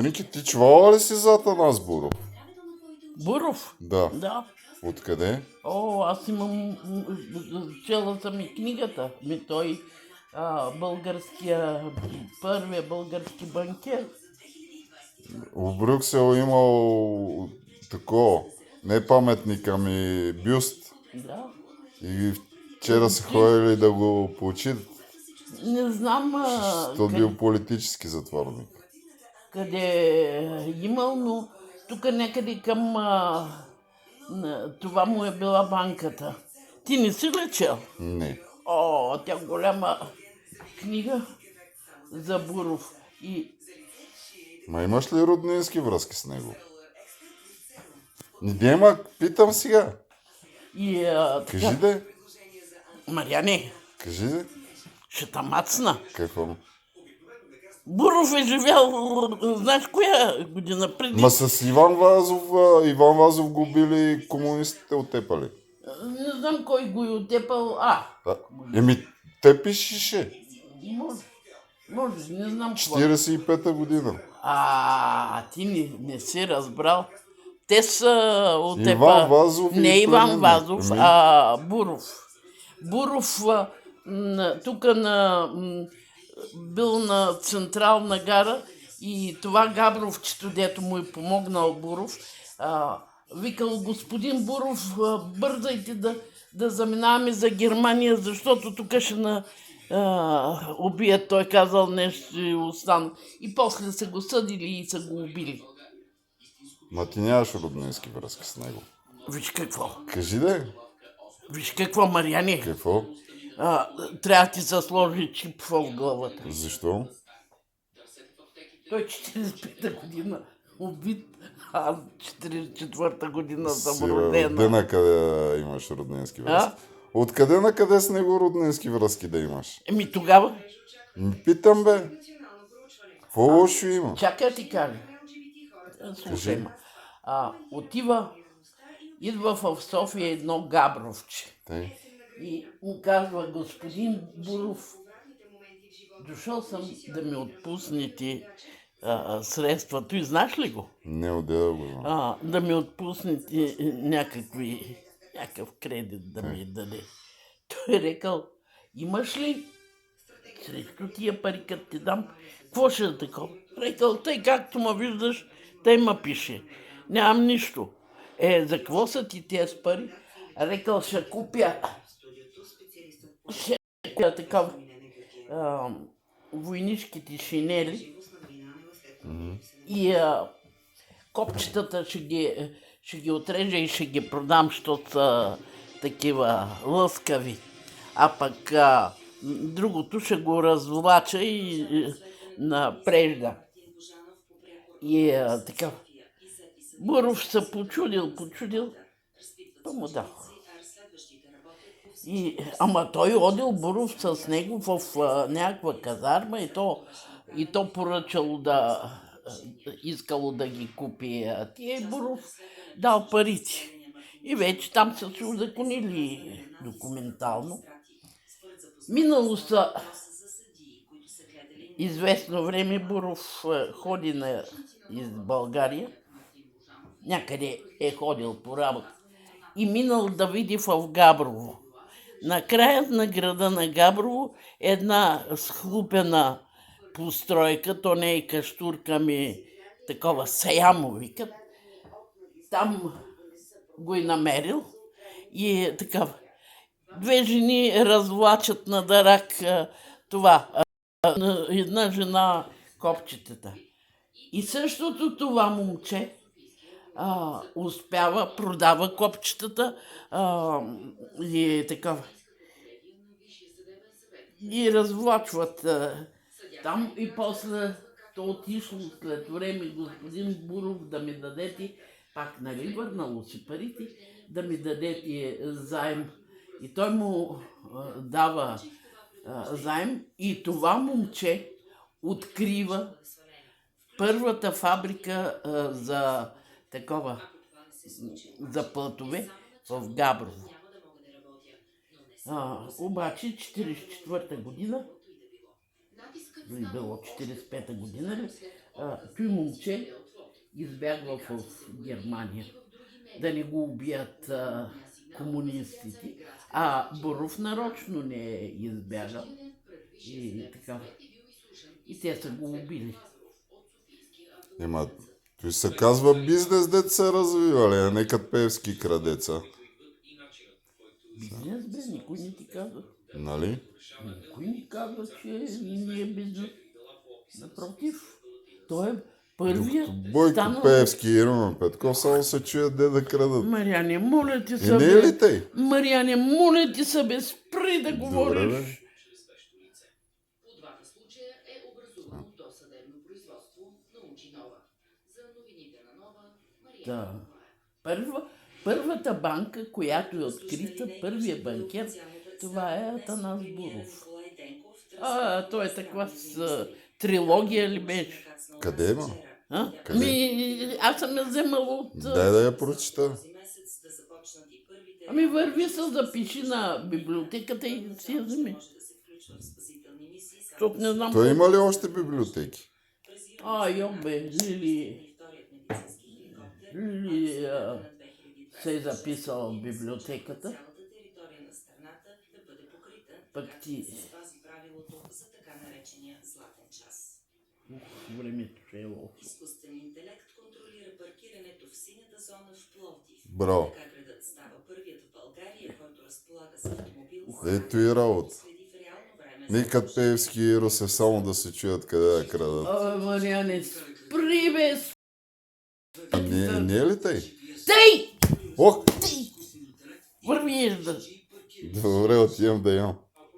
Сестринки, ти чувала ли си за Атанас Буров? Буров? Да. Да. Откъде? Аз имам, чела съм и книгата. Той първия български банкер. В Брюксел имал такова, не паметник, ами бюст. Да. И вчера са ходили да го почитат. Не знам Той бил политически затворник. къде е имал, но тук някъде към това му е била банката. Ти не си ли чел? Не. Тя голяма книга за Буров. Ма имаш ли роднински връзки с него? Не, ма питам сега. Кажи де. Марияне, Кажи де. ще та мацна. Какво? Буров е живял, знаеш коя година преди? Ма с Иван Вазов го били комунистите отепали. Не знам кой го е отепал. Еми, те пишеше. Може, не знам какво. 45-та година. Ти не си разбрал. Те са отепа. Иван Вазов не и Иван племенник. Вазов, Буров. Буров тук бил на Централна гара и това Габровчето, дето му е помогнал Буров, викал: господин Буров, бързайте да заминаваме за Германия, защото тук ще убият. Той казал нещо и остана. И после са го съдили и са го убили. Ма ти нямаш роднински връзки с него. Виж какво. Кажи де. Виж какво, Марияне. Какво? Трябва да ти се сложи чип в главата. Защо? Той 45-та година убит, 44-та година съм родена. Откъде на къде имаш роднински връзки? Откъде на къде с него роднински връзки да имаш? Тогава? Питам бе. Какво лошо има? Чакай да ти кажа. Слушай, идва в София едно Габровче. И му казва: господин Буров, дошъл съм да ми отпуснете средствата. И знаеш ли го? Не, отделя го знам. Да ми отпуснете някакъв кредит да ми даде. Той е рекал: имаш ли срещу тия пари, като ти дам, какво ще е такова? Рекал: тъй както ме виждаш, тъй ме пише. Нямам нищо. За какво са ти тези пари? Рекал: ще купя такава войнишките шинели и копчетата ще ги отрежа и ще ги продам, защото са такива лъскави. А пък другото ще го развлача и на прежда. И така. Буров се почудил, то му дал. Ама той одил Буров с него в някаква казарма и то поръчало искало да ги купи тия, Буров дал парите. И вече там са се узаконили документално. Минало са известно време, Буров ходи из България. Някъде е ходил по работа. И минал да види в Габрово. Накрая на града на Габрово една схлупена постройка, то не е каштурка, ми такова саямо викат. Там го е намерил и е така. Две жени развлачат на дарак една жена копчетата. И същото това момче успява, продава копчетата и е такава. И развлачват там и после то отишло след време: господин Буров, да ми дадете, пак върнало си парите, да ми дадете заем. И той му дава заем и това момче открива първата фабрика за плътове в Габрово. Обаче 44-та година, или било 45-та година, той момче избягва в Германия, да не го убият комунистите, а Боров нарочно не е избягал. И така. И те са го убили. Ема, той се казва бизнес, дет се развивали, а не като Певски крадеца. Бизнес, бе, никой не ти казва. Нали? Никой не казва, че не е бизнес. Напротив, той е първият Бойко станал... Певски и Румен Петков само се чуят де да крадат. Марияне, моля ти И се, не е ли тъй? Марияне, моля ти се, бе, спри да Добре, говориш. бе. По двата случая е образувано досъдебно производство, научи Нова. За новините на Нова, Мария Да. Николаева. Първата банка, която е открита, първия банкер, това е Атанас Буров. Той е такава с трилогия ли беше? Къде има? А? Къде? Аз съм я вземала от... Дай да я прочита. Върви се, запиши на библиотеката и си я вземи. Защото не знам... Той има ли още библиотеки? Бе, Лили се е записала в библиотеката. Пък ти... Времето ще е лошо. Изкуствен интелект контролира паркирането в синята зона в Пловдив. Браво. Така градът става първият в България, който разполага с автомобил. Ето и работа. Следи в реално време. Не като Певски и Русев само да се чуят къде да крадат. Мариане, спри бе! Не е ли тъй? Тъй! Ох! Върви езда! Добре, отивам да ям.